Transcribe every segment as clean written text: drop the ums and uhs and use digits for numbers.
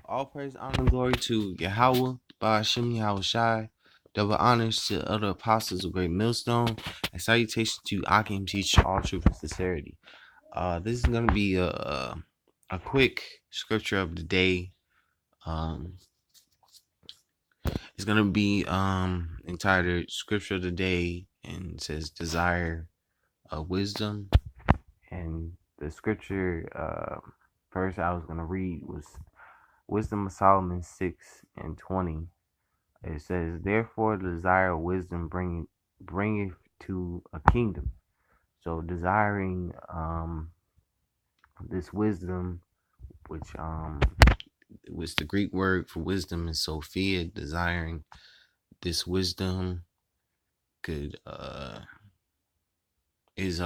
All praise, honor, and glory to Yahweh, Ba'ashem Yahweh Shai. Double honors to other apostles of Great Millstone, and salutations to Akim teach all truth and sincerity. This is gonna be a quick scripture of the day. Um, it's gonna be entitled "Scripture of the Day," and it says "Desire of Wisdom." And the scripture verse I was gonna read was Wisdom of Solomon 6:20. It says, "Therefore, the desire of wisdom bringeth to a kingdom." So, desiring this wisdom, which was the Greek word for wisdom is Sophia. Desiring this wisdom could is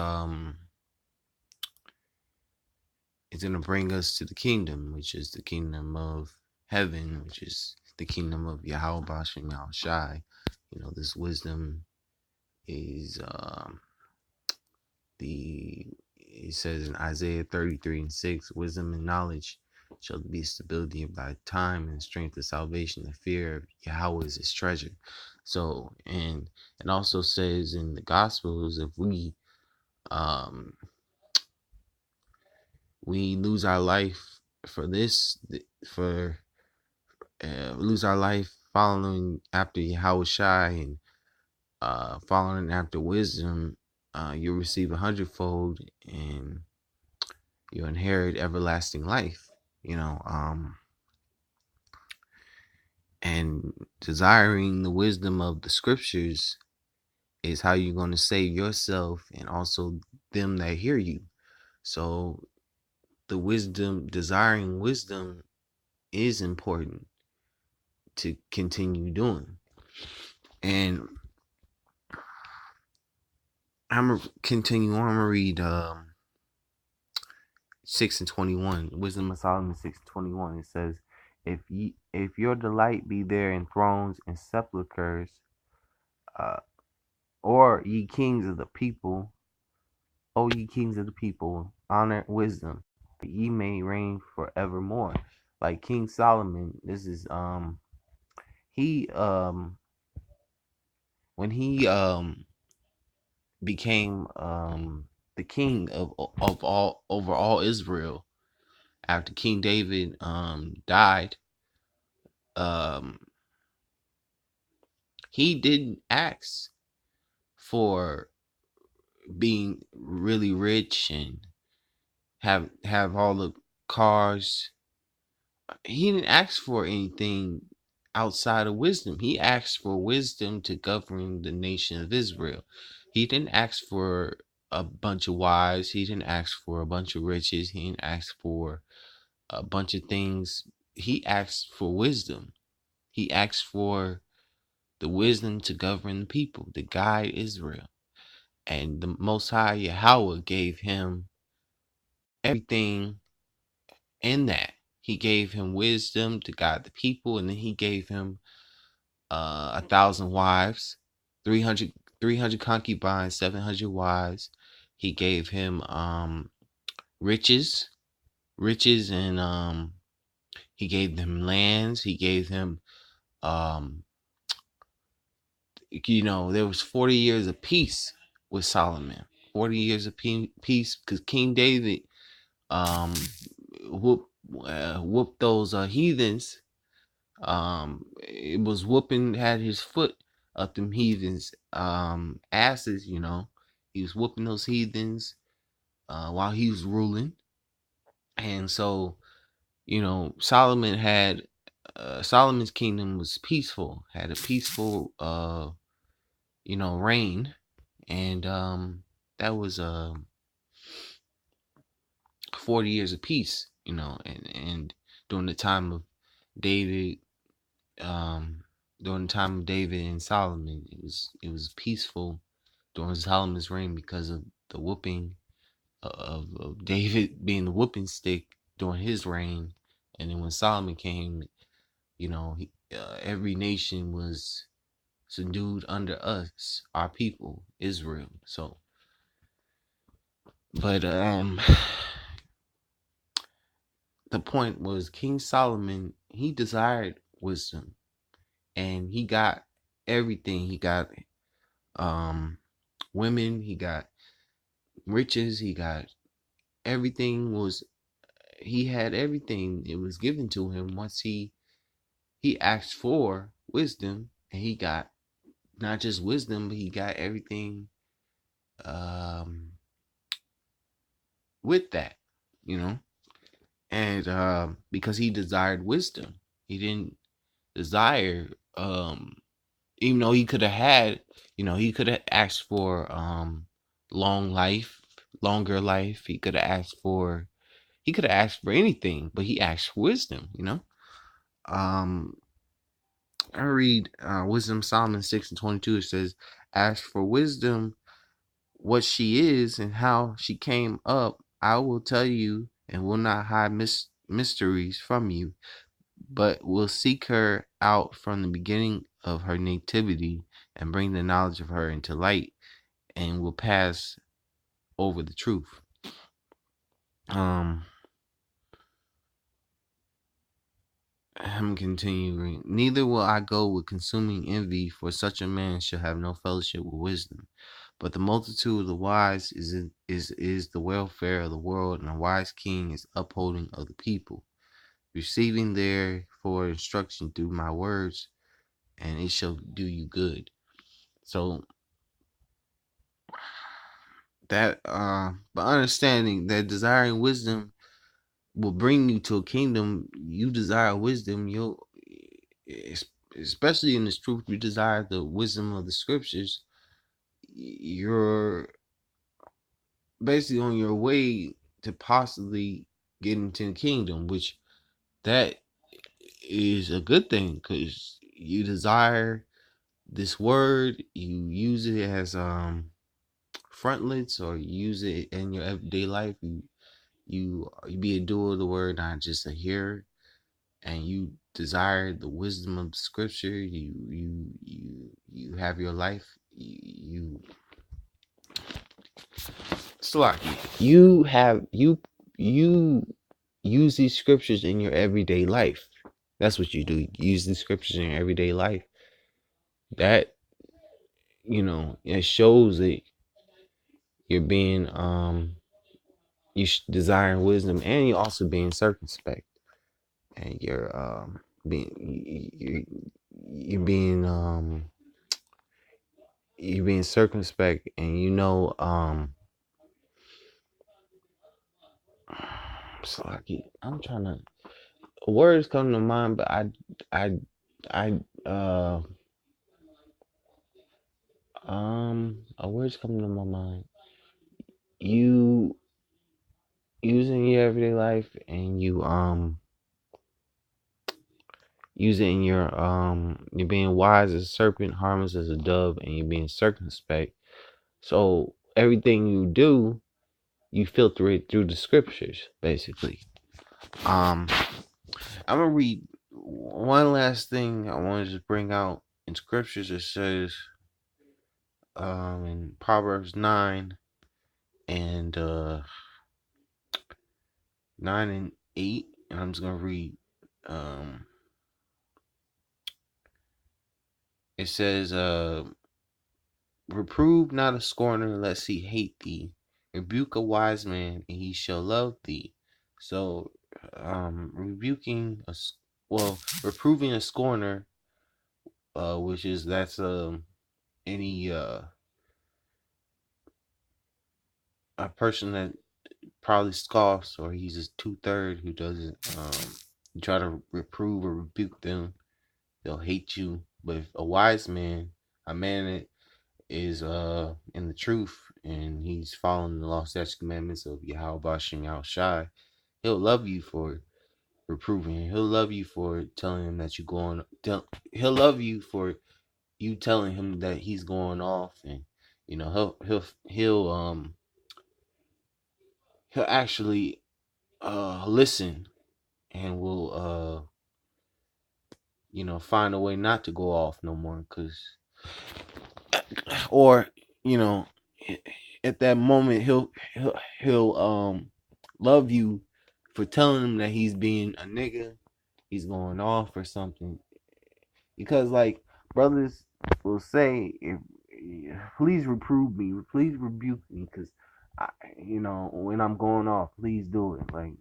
gonna bring us to the kingdom, which is the kingdom of heaven, which is the kingdom of Yahweh Bashem Yahweh Shai. This wisdom is it says in Isaiah 33:6, wisdom and knowledge shall be stability of thy time and strength of salvation. The fear of Yahweh is his treasure. So, and it also says in the Gospels, if we lose our life for this, for lose our life following after Yahweh Shai and following after wisdom, you'll receive 100-fold and you inherit everlasting life. And desiring the wisdom of the scriptures is how you're going to save yourself and also them that hear you. So desiring wisdom is important to continue doing. And I'm going to continue on. I'm going to read 6:21. Wisdom of Solomon 6:21. It says, if your delight be there in thrones and sepulchres, or ye kings of the people, O ye kings of the people, honor wisdom, that ye may reign forevermore. Like King Solomon, this is he when he became the king of all over all Israel after King David died, he didn't ask for being really rich and have all the cars. He didn't ask for anything outside of wisdom. He asked for wisdom to govern the nation of Israel. He didn't ask for a bunch of wives. He didn't ask for a bunch of riches. He didn't ask for a bunch of things. He asked for wisdom. He asked for the wisdom to govern the people, to guide Israel. And the Most High Yahweh gave him everything in that. He gave him wisdom to guide the people, and then he gave him 1,000 wives, 300 concubines, 700 wives. He gave him riches, and he gave them lands. He gave him there was 40 years of peace with Solomon. 40 years of peace because King David whooped those heathens. It was whooping, had his foot up them heathens asses. He was whooping those heathens while he was ruling. And so Solomon had Solomon's kingdom was peaceful, had a peaceful reign. And that was 40 years of peace, and during the time of David, and Solomon, it was peaceful during Solomon's reign because of the whooping of David being the whooping stick during his reign. And then when Solomon came, every nation was subdued under us, our people, Israel. So, but the point was King Solomon, he desired wisdom, and he got everything. He got um women, he got riches, he got everything. Was He had everything. It was given to him once he asked for wisdom, and he got not just wisdom, but he got everything um with that, you know. And because he desired wisdom, he didn't desire even though he could have had, he could have asked for long life, longer life. He could have asked for anything, but he asked for wisdom. um I read Wisdom Solomon 6:22. It says, ask for wisdom, what she is and how she came up. I will tell you and will not hide mysteries from you, but will seek her out from the beginning of her nativity and bring the knowledge of her into light, and will pass over the truth. I'm continuing. Neither will I go with consuming envy, for such a man shall have no fellowship with wisdom. But the multitude of the wise is the welfare of the world, and a wise king is upholding of the people. Receiving therefore instruction through my words, and it shall do you good. So that but understanding that desiring wisdom will bring you to a kingdom. You desire wisdom, you'll, especially in this truth, you desire the wisdom of the scriptures. You're basically on your way to possibly get into the kingdom, which that is a good thing, because you desire this word, you use it as frontlets, or you use it in your everyday life. You be a doer of the word, not just a hearer, and you desire the wisdom of the scripture. You have your life. Slaki. You use these scriptures in your everyday life. That's what you do. You use these scriptures in your everyday life. That, it shows that you're being desiring wisdom, and you're also being circumspect, and you're being circumspect, and Slaki. I'm trying to, words come to mind, but I words come to my mind. You use it in your everyday life, and you use it in you're being wise as a serpent, harmless as a dove, and you're being circumspect. So everything you do, you filter it through the scriptures, basically. I'm gonna read one last thing I wanted to bring out in scriptures. It says in Proverbs 9 and 9 and 8, and I'm just gonna read. It says, reprove not a scorner, lest he hate thee. Rebuke a wise man, and he shall love thee. So, reproving a scorner, which is any a person that probably scoffs, or he's just 2/3 who doesn't you try to reprove or rebuke them, they'll hate you. But if a wise man, a man that is in the truth, and he's following the law, statutes, commandments of Yahweh Bashim Yahushai, he'll love you for reproving him. He'll love you for telling him that he'll love you for you telling him that he's going off, and he'll actually listen, and will find a way not to go off no more, or you know at that moment he'll love you for telling him that he's being a nigga, he's going off or something. Because like brothers will say, if please reprove me, please rebuke me, because when I'm going off, please do it. Like,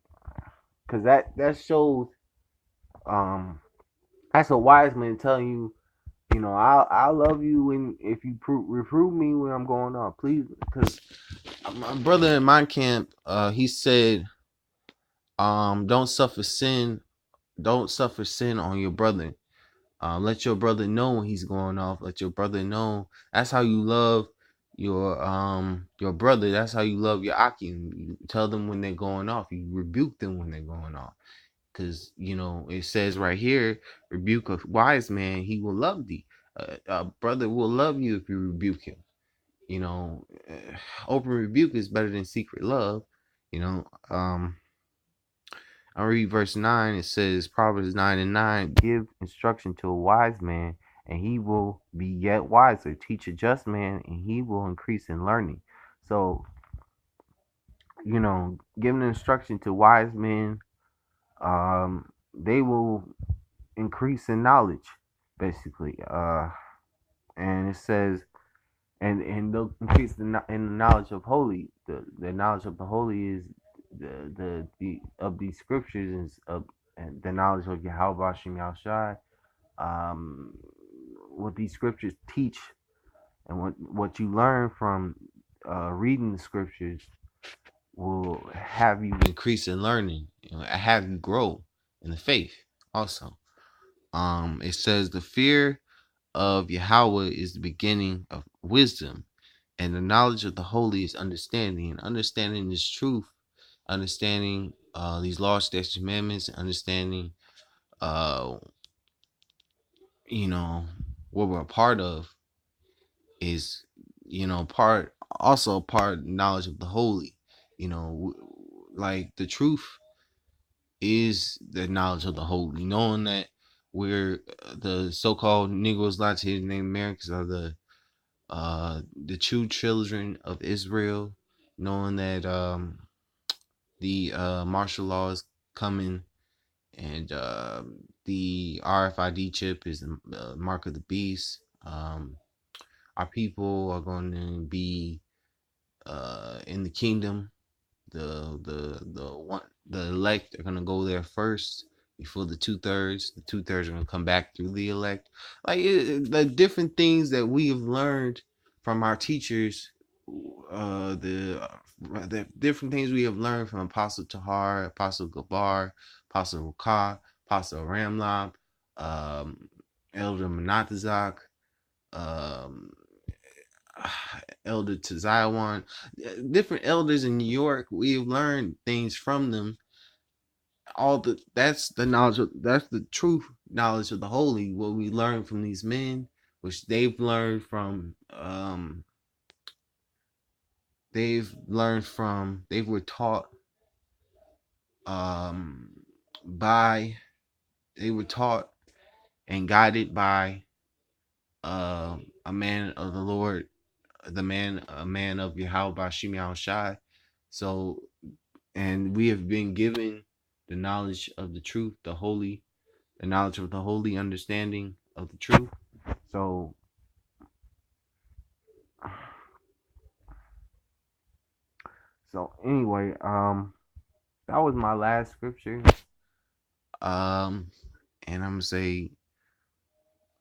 because that shows, um that's a wise man telling you, I'll love you when if you reprove me when I'm going off, please. Because my brother in my camp, he said, don't suffer sin, on your brother. Let your brother know when he's going off. Let your brother know. That's how you love your brother. That's how you love your Akim. You tell them when they're going off. You rebuke them when they're going off. Because it says right here, rebuke a wise man, he will love thee. A brother will love you if you rebuke him. Open rebuke is better than secret love. You know, I'll read verse 9. It says, Proverbs 9:9, give instruction to a wise man, and he will be yet wiser. Teach a just man, and he will increase in learning. So, giving instruction to wise men, they will increase in knowledge, basically. And it says, and they'll increase in the knowledge of holy. The knowledge of the holy is the of these scriptures is of and the knowledge of Yahweh Bashim Yahushai. What these scriptures teach and what you learn from reading the scriptures will have you increase in learning, have you grow in the faith also. It says the fear of Yahweh is the beginning of wisdom, and the knowledge of the holy is understanding. And understanding this truth, understanding these laws, statutes, commandments, understanding what we're a part of is part knowledge of the holy. Like the truth is the knowledge of the holy, knowing that we're the so-called Negroes, Latinos, Native Americans are the true children of Israel, knowing that the martial law is coming, and the RFID chip is the mark of the beast. Our people are going to be in the kingdom. The elect are gonna go there first before the 2/3. The 2/3 are gonna come back through the elect. Like the different things that we have learned from our teachers, the different things we have learned from Apostle Tahar, Apostle Gabar, Apostle Rukah, Apostle Ramlab, Elder Manatazak, um, Elder Taziwan, different elders in New York. We've learned things from them. That's the knowledge that's the true knowledge of the holy. What we learn from these men, which they've learned from. They were taught by. They were taught and guided by a man of the Lord, a man of Yahweh Bashim Yahushai. So, and we have been given the knowledge of the truth, the knowledge of the holy, understanding of the truth. So anyway, that was my last scripture. And I'm gonna say,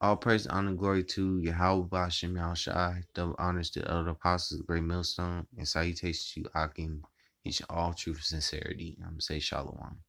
all praise, honor, glory to Yahweh Bashim Yahushai. Double honors to Elder Apostles, Great Millstone, and salutations to Akim. Each all truth and sincerity. I'm gonna say Shalom.